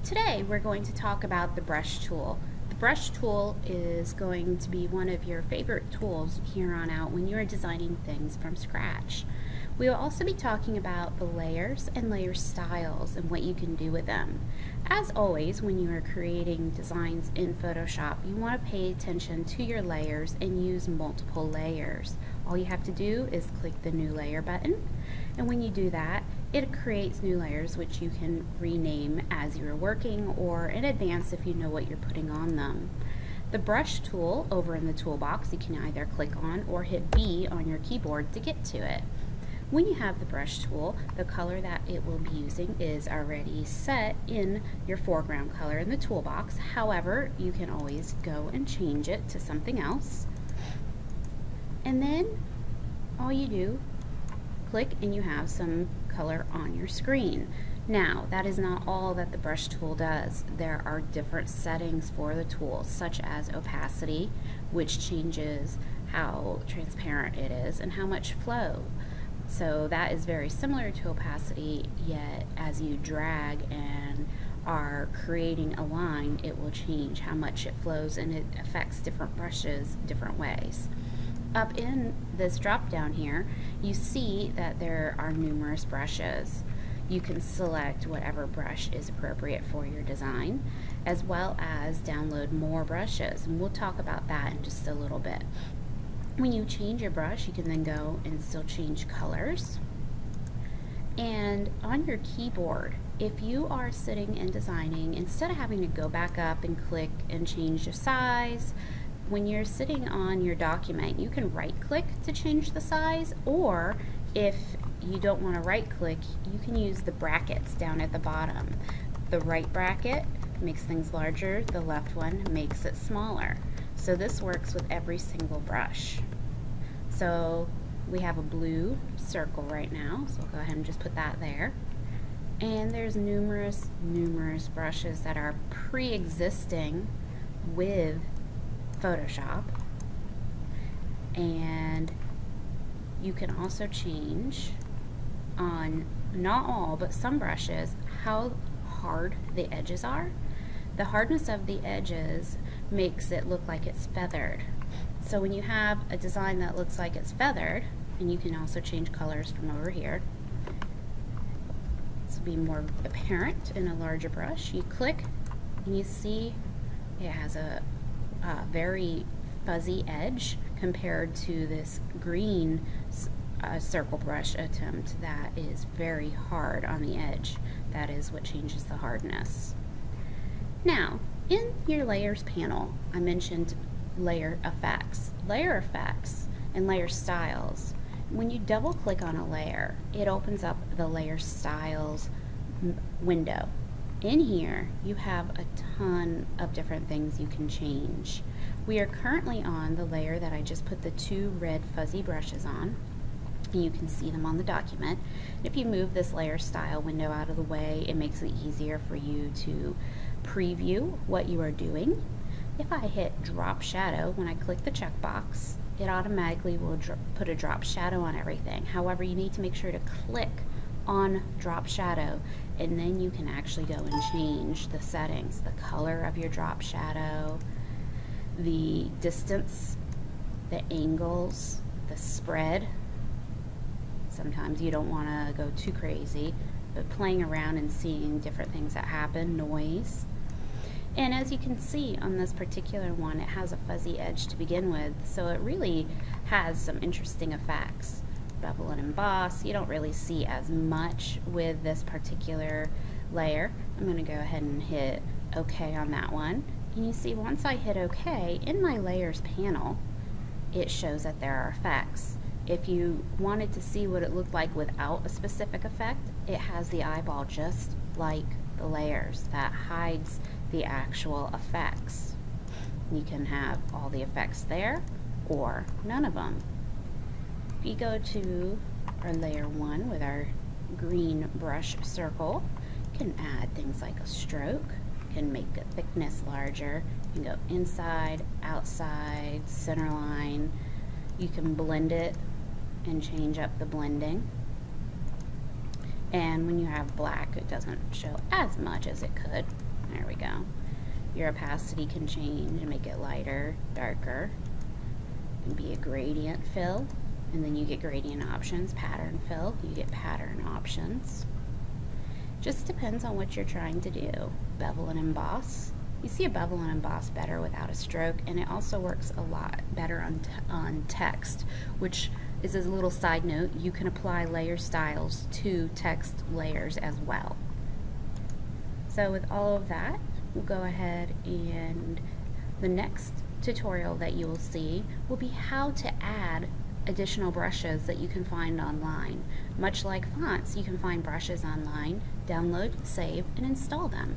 Today we're going to talk about the brush tool. The brush tool is going to be one of your favorite tools here on out when you're designing things from scratch. We will also be talking about the layers and layer styles and what you can do with them. As always, when you are creating designs in Photoshop, you want to pay attention to your layers and use multiple layers. All you have to do is click the new layer button, and when you do that, it creates new layers which you can rename as you're working or in advance if you know what you're putting on them. The brush tool over in the toolbox, you can either click on or hit B on your keyboard to get to it. When you have the brush tool, the color that it will be using is already set in your foreground color in the toolbox. However, you can always go and change it to something else. And then all you do, click and you have some color on your screen. Now, that is not all that the brush tool does. There are different settings for the tool, such as opacity, which changes how transparent it is, and how much flow. So that is very similar to opacity, yet as you drag and are creating a line, it will change how much it flows, and it affects different brushes different ways. Up in this drop down here, you see that there are numerous brushes. You can select whatever brush is appropriate for your design, as well as download more brushes, and we'll talk about that in just a little bit. When you change your brush, you can then go and still change colors. And on your keyboard, if you are sitting and designing, instead of having to go back up and click and change the size, when you're sitting on your document, you can right click to change the size, or if you don't want to right click, you can use the brackets down at the bottom. The right bracket makes things larger, the left one makes it smaller. So this works with every single brush. So we have a blue circle right now, so I'll go ahead and just put that there. And there's numerous brushes that are pre-existing with Photoshop. And you can also change on, not all, but some brushes, how hard the edges are. The hardness of the edges makes it look like it's feathered. So when you have a design that looks like it's feathered, and you can also change colors from over here, this will be more apparent in a larger brush. You click and you see it has a very fuzzy edge compared to this green circle brush attempt that is very hard on the edge. That is what changes the hardness. Now, in your layers panel, I mentioned layer effects. Layer effects and layer styles. When you double click on a layer, it opens up the layer styles window. In here, you have a ton of different things you can change. We are currently on the layer that I just put the two red fuzzy brushes on, and you can see them on the document. If you move this layer style window out of the way, it makes it easier for you to preview what you are doing. If I hit drop shadow, when I click the checkbox, it automatically will put a drop shadow on everything. However, you need to make sure to click on drop shadow, and then you can actually go and change the settings, the color of your drop shadow, the distance, the angles, the spread. Sometimes you don't want to go too crazy, but playing around and seeing different things that happen, noise. And as you can see on this particular one, it has a fuzzy edge to begin with, so it really has some interesting effects. Bevel and emboss, you don't really see as much with this particular layer. I'm going to go ahead and hit OK on that one. And you see once I hit OK, in my layers panel, it shows that there are effects. If you wanted to see what it looked like without a specific effect, it has the eyeball just like the layers that hides the actual effects. You can have all the effects there or none of them. If you go to our layer 1 with our green brush circle, you can add things like a stroke, you can make the thickness larger, you can go inside, outside, center line, you can blend it and change up the blending. And when you have black, it doesn't show as much as it could. There we go. Your opacity can change and make it lighter, darker. It can be a gradient fill, and then you get gradient options. Pattern fill, you get pattern options. Just depends on what you're trying to do. Bevel and emboss. You see a bevel and emboss better without a stroke, and it also works a lot better on text, which is a little side note. You can apply layer styles to text layers as well. So with all of that, we'll go ahead, and the next tutorial that you will see will be how to add additional brushes that you can find online. Much like fonts, you can find brushes online, download, save, and install them.